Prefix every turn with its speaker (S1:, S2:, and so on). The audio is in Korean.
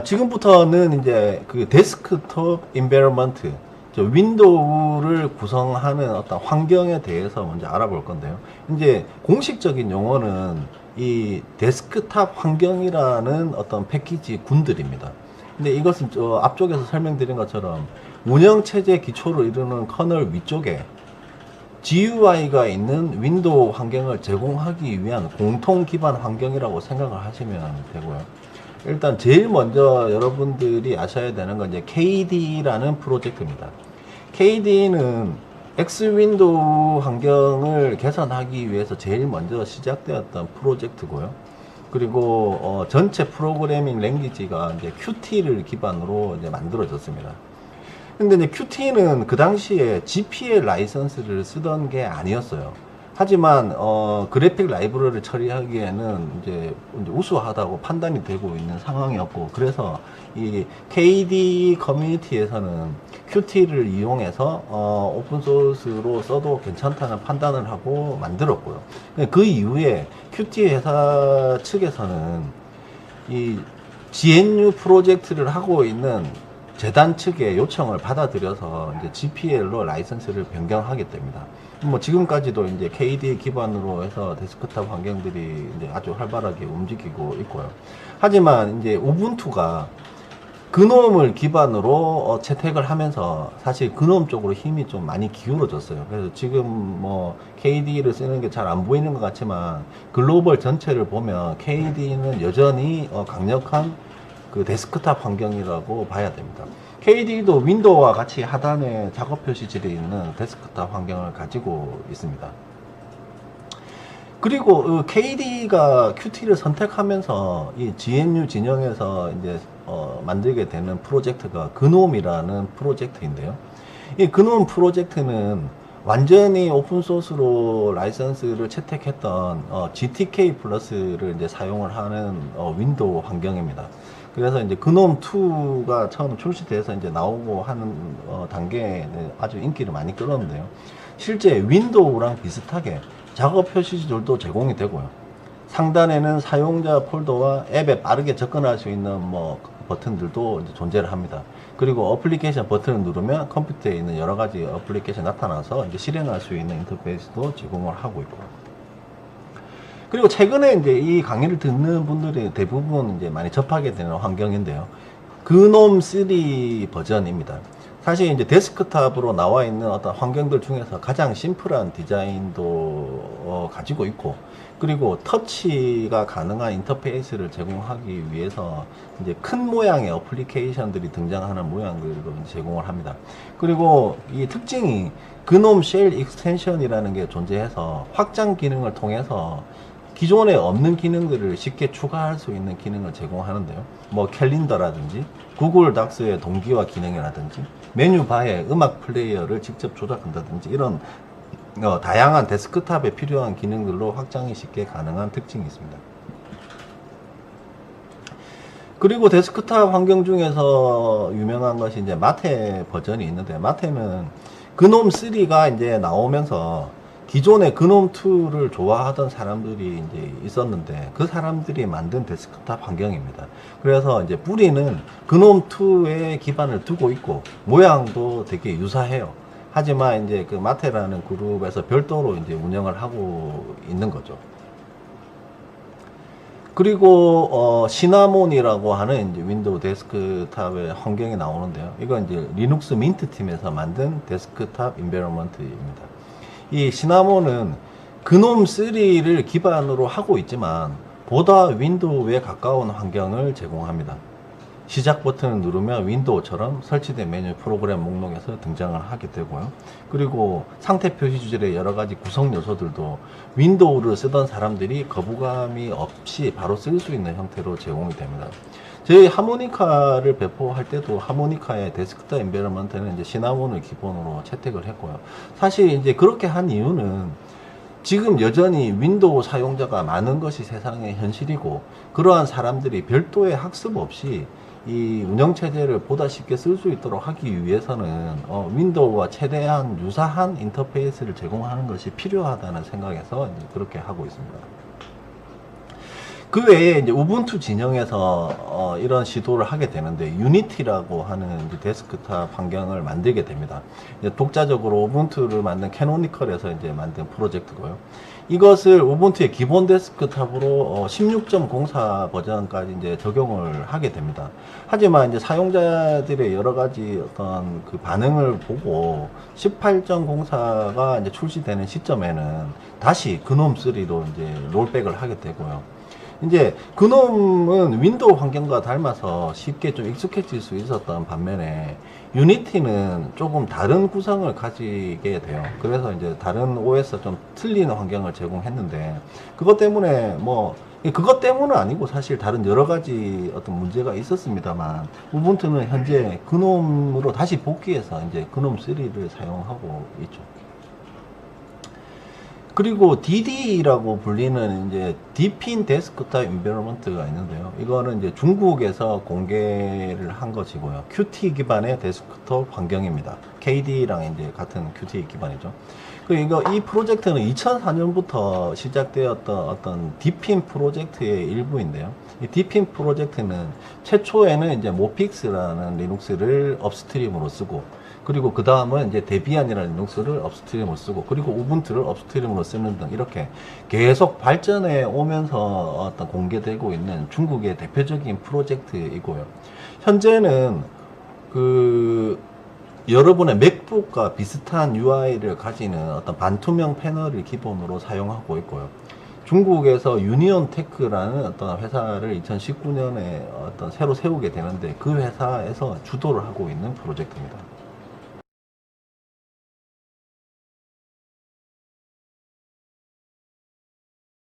S1: 지금부터는 이제 그 데스크톱 인베러먼트, 윈도우를 구성하는 어떤 환경에 대해서 먼저 알아볼 건데요. 이제 공식적인 용어는 이 데스크탑 환경이라는 어떤 패키지 군들입니다. 근데 이것은 앞쪽에서 설명드린 것처럼 운영체제 기초를 이루는 커널 위쪽에 GUI가 있는 윈도우 환경을 제공하기 위한 공통 기반 환경이라고 생각을 하시면 되고요. 일단 제일 먼저 여러분들이 아셔야 되는 건 이제 KDE라는 프로젝트입니다. KDE는 X윈도우 환경을 개선하기 위해서 제일 먼저 시작되었던 프로젝트고요. 그리고 전체 프로그래밍 랭귀지가 이제 Qt를 기반으로 이제 만들어졌습니다. 근데 이제 Qt는 그 당시에 GPL 라이선스를 쓰던 게 아니었어요. 하지만 그래픽 라이브러리를 처리하기에는 이제 우수하다고 판단이 되고 있는 상황이었고, 그래서 이 KD 커뮤니티에서는 Qt를 이용해서 오픈소스로 써도 괜찮다는 판단을 하고 만들었고요. 그 이후에 Qt 회사 측에서는 이 GNU 프로젝트를 하고 있는 재단 측의 요청을 받아들여서 이제 GPL로 라이선스를 변경하게 됩니다. 뭐 지금까지도 이제 KDE 기반으로 해서 데스크탑 환경들이 이제 아주 활발하게 움직이고 있고요. 하지만 이제 우분투가 그놈을 기반으로 채택을 하면서 사실 그놈 쪽으로 힘이 좀 많이 기울어졌어요. 그래서 지금 뭐 KDE를 쓰는 게 잘 안 보이는 것 같지만 글로벌 전체를 보면 KDE는 여전히 강력한 그 데스크탑 환경이라고 봐야 됩니다. KDE도 윈도우와 같이 하단에 작업 표시줄이 있는 데스크탑 환경을 가지고 있습니다. 그리고 KDE가 QT를 선택하면서 이 GNU 진영에서 이제 만들게 되는 프로젝트가 그놈이라는 프로젝트인데요. 이 그놈 프로젝트는 완전히 오픈소스로 라이선스를 채택했던 GTK 플러스를 이제 사용을 하는 윈도우 환경입니다. 그래서 이제 그놈2가 처음 출시돼서 이제 나오고 하는 단계에 아주 인기를 많이 끌었는데요. 실제 윈도우랑 비슷하게 작업 표시줄도 제공이 되고요. 상단에는 사용자 폴더와 앱에 빠르게 접근할 수 있는 뭐 버튼들도 이제 존재를 합니다. 그리고 어플리케이션 버튼을 누르면 컴퓨터에 있는 여러 가지 어플리케이션이 나타나서 이제 실행할 수 있는 인터페이스도 제공을 하고 있고. 그리고 최근에 이제 이 강의를 듣는 분들이 대부분 이제 많이 접하게 되는 환경인데요. 그놈 3 버전입니다. 사실 이제 데스크탑으로 나와 있는 어떤 환경들 중에서 가장 심플한 디자인도 가지고 있고, 그리고 터치가 가능한 인터페이스를 제공하기 위해서 이제 큰 모양의 어플리케이션들이 등장하는 모양들로 제공을 합니다. 그리고 이 특징이 그놈 쉘 익스텐션이라는 게 존재해서 확장 기능을 통해서 기존에 없는 기능들을 쉽게 추가할 수 있는 기능을 제공하는데요. 뭐 캘린더라든지 구글 닥스의 동기화 기능이라든지 메뉴바에 음악 플레이어를 직접 조작한다든지 이런 다양한 데스크탑에 필요한 기능들로 확장이 쉽게 가능한 특징이 있습니다. 그리고 데스크탑 환경 중에서 유명한 것이 이제 마테 버전이 있는데, 마테는 그놈 3가 이제 나오면서 기존의 그놈2를 좋아하던 사람들이 이제 있었는데 그 사람들이 만든 데스크탑 환경입니다. 그래서 이제 뿌리는 그놈2에 기반을 두고 있고 모양도 되게 유사해요. 하지만 이제 그 마테라는 그룹에서 별도로 이제 운영을 하고 있는 거죠. 그리고 시나몬이라고 하는 이제 윈도우 데스크탑의 환경이 나오는데요. 이건 이제 리눅스 민트 팀에서 만든 데스크탑 인베러먼트입니다. 이 시나몬은 그놈 3를 기반으로 하고 있지만 보다 윈도우에 가까운 환경을 제공합니다. 시작 버튼을 누르면 윈도우처럼 설치된 메뉴 프로그램 목록에서 등장을 하게 되고요. 그리고 상태 표시 주절의 여러 가지 구성 요소들도 윈도우를 쓰던 사람들이 거부감이 없이 바로 쓸 수 있는 형태로 제공이 됩니다. 저희 하모니카를 배포할 때도 하모니카의 데스크탑 인베러먼트는 이제 시나몬을 기본으로 채택을 했고요. 사실 이제 그렇게 한 이유는 지금 여전히 윈도우 사용자가 많은 것이 세상의 현실이고, 그러한 사람들이 별도의 학습 없이 이 운영체제를 보다 쉽게 쓸 수 있도록 하기 위해서는 윈도우와 최대한 유사한 인터페이스를 제공하는 것이 필요하다는 생각에서 이제 그렇게 하고 있습니다. 그 외에 이제 우분투 진영에서 이런 시도를 하게 되는데 유니티라고 하는 이제 데스크탑 환경을 만들게 됩니다. 이제 독자적으로 우분투를 만든 캐노니컬에서 이제 만든 프로젝트고요. 이것을 우분투의 기본 데스크탑으로 16.04 버전까지 이제 적용을 하게 됩니다. 하지만 이제 사용자들의 여러 가지 어떤 그 반응을 보고 18.04가 이제 출시되는 시점에는 다시 그놈 3로 이제 롤백을 하게 되고요. 이제 그놈은 윈도우 환경과 닮아서 쉽게 좀 익숙해질 수 있었던 반면에 유니티는 조금 다른 구성을 가지게 돼요. 그래서 이제 다른 OS 좀 틀리는 환경을 제공했는데 그것 때문에 뭐 그것 때문은 아니고 사실 다른 여러 가지 어떤 문제가 있었습니다만 우분투는 현재 그놈으로 다시 복귀해서 이제 그놈 3를 사용하고 있죠. 그리고 DD라고 불리는 이제 디핀 데스크탑 인베로먼트가 있는데요. 이거는 이제 중국에서 공개를 한 것이고요. Qt 기반의 데스크톱 환경입니다. KD랑 이제 같은 Qt 기반이죠. 그리고 이 프로젝트는 2004년부터 시작되었던 어떤 디핀 프로젝트의 일부인데요. 이 디핀 프로젝트는 최초에는 이제 모픽스라는 리눅스를 업스트림으로 쓰고 그리고 그 다음은 이제 데비안이라는 리눅스를 업스트림으로 쓰고 그리고 우분투를 업스트림으로 쓰는 등 이렇게 계속 발전해 오면서 어떤 공개되고 있는 중국의 대표적인 프로젝트이고요. 현재는 그 여러분의 맥북과 비슷한 UI를 가지는 어떤 반투명 패널을 기본으로 사용하고 있고요. 중국에서 유니온 테크라는 어떤 회사를 2019년에 어떤 새로 세우게 되는데 그 회사에서 주도를 하고 있는 프로젝트입니다.